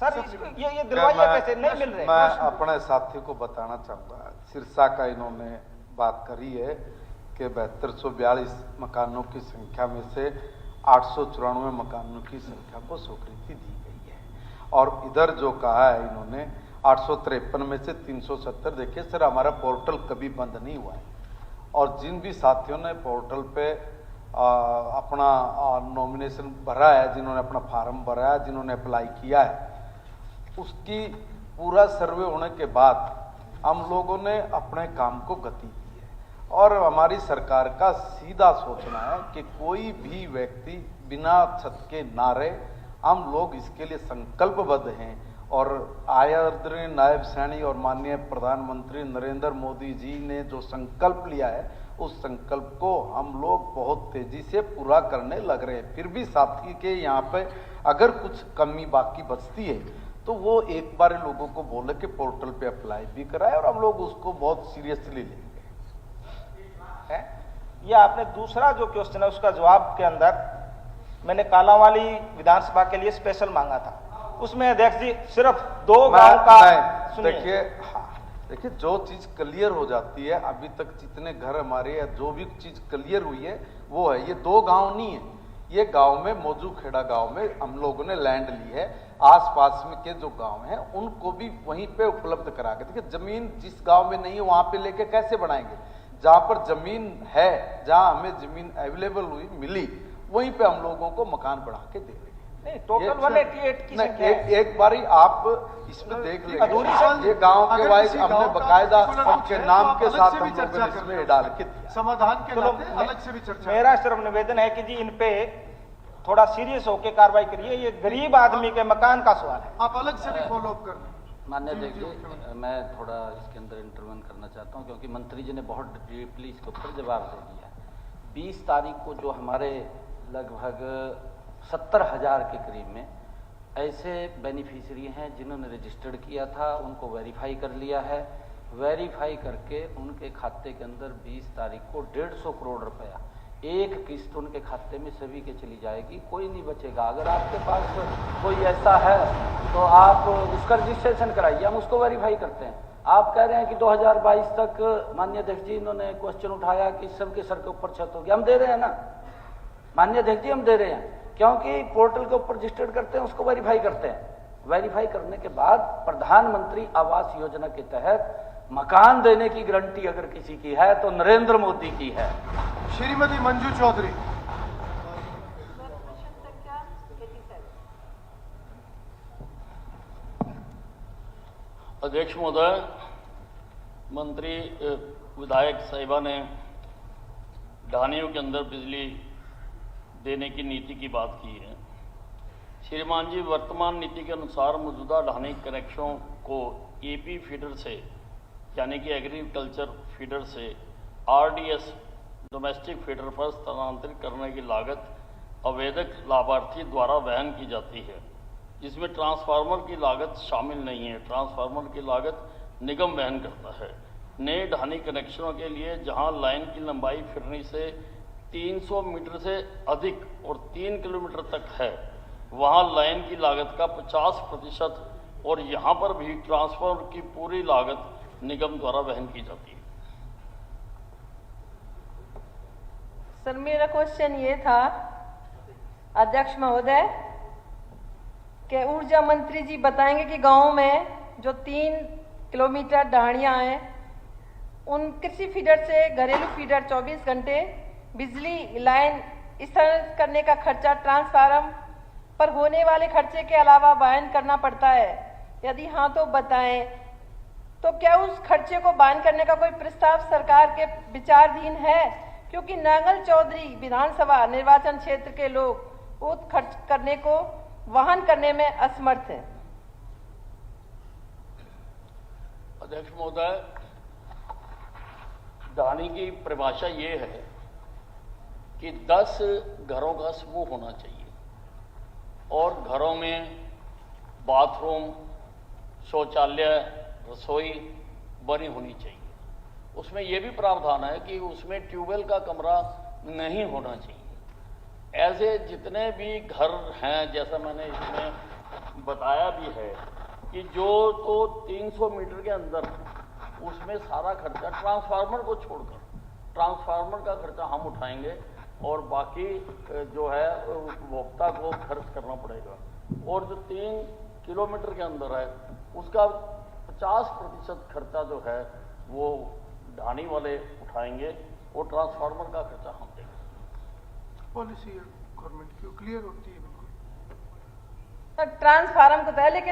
Sir ये दिलवाइए कैसे, नहीं मिल रहे। मैं अपने साथी को बताना चाहूंगा, सिरसा का इन्होंने बात करी है कि 7242 मकानों की संख्या में से 894 मकानों की संख्या को स्वीकृति दी गई है, और इधर जो कहा है इन्होंने 853 में से 370। देखिए सर, हमारा पोर्टल कभी बंद नहीं हुआ है, और जिन भी साथियों ने पोर्टल पे अपना नॉमिनेशन भरा है, जिन्होंने अपना फार्म भरा है, जिन्होंने अप्लाई किया है, उसकी पूरा सर्वे होने के बाद हम लोगों ने अपने काम को गति दी है। और हमारी सरकार का सीधा सोचना है कि कोई भी व्यक्ति बिना छत के ना रहे। हम लोग इसके लिए संकल्पबद्ध हैं, और आदरणीय नायब सैनी और माननीय प्रधानमंत्री नरेंद्र मोदी जी ने जो संकल्प लिया है, उस संकल्प को हम लोग बहुत तेजी से पूरा करने लग रहे हैं। फिर भी साथी के यहाँ पे अगर कुछ कमी बाकी बचती है तो वो एक बार लोगों को बोले कि पोर्टल पे अप्लाई भी कराए, और हम लोग उसको बहुत सीरियसली लेंगे। ये आपने दूसरा जो क्वेश्चन है उसका जवाब के अंदर मैंने कालांवाली विधानसभा के लिए स्पेशल मांगा था, उसमें अध्यक्ष जी सिर्फ 2 गांव का देखिए जो चीज क्लियर हो जाती है, अभी तक जितने घर हमारे या जो भी चीज क्लियर हुई है वो है, ये 2 गांव नहीं है, ये गांव में मौजूखेड़ा गांव में हम लोगों ने लैंड ली है। आसपास में के जो गांव हैं उनको भी वहीं पे उपलब्ध करा के, देखिए जमीन जिस गांव में नहीं है वहां पे लेके कैसे बनाएंगे, जहां पर जमीन है, जहां हमें जमीन अवेलेबल हुई मिली, वहीं पे हम लोगों को मकान बना के दे देंगे। नहीं, टोटल 188 की संख्या है। एक बारी आप इसमें देख लेंगे, ये गांव के वाइज हमने बकायदा सबके नाम के साथ हम लोगों ने इसमें डाल के समाधान के नाते अलग से भी चर्चा। मेरा सिर्फ निवेदन है कि जी इन पे थोड़ा सीरियस होकर कार्रवाई करिए, ये गरीब आदमी के मकान का सवाल है। आप अलग से भी फॉलो अप कर लें। मान्य देखिए, मैं थोड़ा इसके अंदर इंटरवेन करना चाहता हूं, क्योंकि मंत्री जी ने बहुत डीपली इसके ऊपर जवाब दे दिया। 20 तारीख को जो हमारे लगभग 70,000 के करीब में ऐसे बेनिफिशियरी हैं जिन्होंने रजिस्टर्ड किया था, उनको वेरीफाई कर लिया है। वेरीफाई करके उनके खाते के अंदर 20 तारीख को 150 करोड़ रुपया एक किस्त उनके खाते में सभी के चली जाएगी, कोई नहीं बचेगा। अगर आपके पास कोई ऐसा है तो आप उसका रजिस्ट्रेशन कराइए, हम उसको वेरीफाई करते हैं। आप कह रहे हैं कि 2022 तक, माननीय अध्यक्ष जी इन्होंने क्वेश्चन उठाया कि सबके सर के ऊपर छत होगी, हम दे रहे हैं ना माननीय अध्यक्ष जी, हम दे रहे हैं, क्योंकि पोर्टल के ऊपर रजिस्टर्ड करते हैं, उसको वेरीफाई करते हैं। वेरीफाई करने के बाद प्रधानमंत्री आवास योजना के तहत मकान देने की गारंटी अगर किसी की है तो नरेंद्र मोदी की है। श्रीमती मंजू चौधरी। अध्यक्ष महोदय, मंत्री विधायक साहिबा ने ढानियों के अंदर बिजली देने की नीति की बात की है। श्रीमान जी, वर्तमान नीति के अनुसार मौजूदा ढानी कनेक्शनों को एपी फीडर से, यानी कि एग्रीकल्चर फीडर से आरडीएस डोमेस्टिक फीडर पर स्थानांतरित करने की लागत आवेदक लाभार्थी द्वारा वहन की जाती है, जिसमें ट्रांसफार्मर की लागत शामिल नहीं है। ट्रांसफार्मर की लागत निगम वहन करता है। नए ढानी कनेक्शनों के लिए जहां लाइन की लंबाई फिरनी से 300 मीटर से अधिक और 3 किलोमीटर तक है, वहां लाइन की लागत का 50% और यहां पर भी ट्रांसफार्मर की पूरी लागत निगम द्वारा वहन की जाती है। सर, मेरा क्वेश्चन ये था अध्यक्ष महोदय कि ऊर्जा मंत्री जी बताएंगे कि गांव में जो 3 किलोमीटर ढाणियां हैं, उन कृषि फीडर से घरेलू फीडर 24 घंटे बिजली लाइन स्थानांतरित करने का खर्चा ट्रांसफार्मर पर होने वाले खर्चे के अलावा वहन करना पड़ता है? यदि हाँ तो बताएं। तो क्या उस खर्चे को वहन करने का कोई प्रस्ताव सरकार के विचाराधीन है? क्योंकि नांगल चौधरी विधानसभा निर्वाचन क्षेत्र के लोग उस खर्च करने को वहन करने में असमर्थ हैं। अध्यक्ष महोदय, ढानी की परिभाषा ये है कि 10 घरों का समूह होना चाहिए और घरों में बाथरूम, शौचालय, रसोई बनी होनी चाहिए। उसमें यह भी प्रावधान है कि उसमें ट्यूबवेल का कमरा नहीं होना चाहिए। ऐसे जितने भी घर हैं, जैसा मैंने इसमें बताया भी है कि जो तो 300 मीटर के अंदर उसमें सारा खर्चा ट्रांसफार्मर को छोड़कर ट्रांसफार्मर का खर्चा हम उठाएंगे और बाकी जो है उपभोक्ता को खर्च करना पड़ेगा। और जो 3 किलोमीटर के अंदर है उसका 50% खर्चा जो है वो ढाणी वाले उठाएंगे और ट्रांसफार्मर का खर्चा हम देंगे। पॉलिसी गवर्नमेंट की क्लियर होती है बिल्कुल। ट्रांसफार्मर को तो है, लेकिन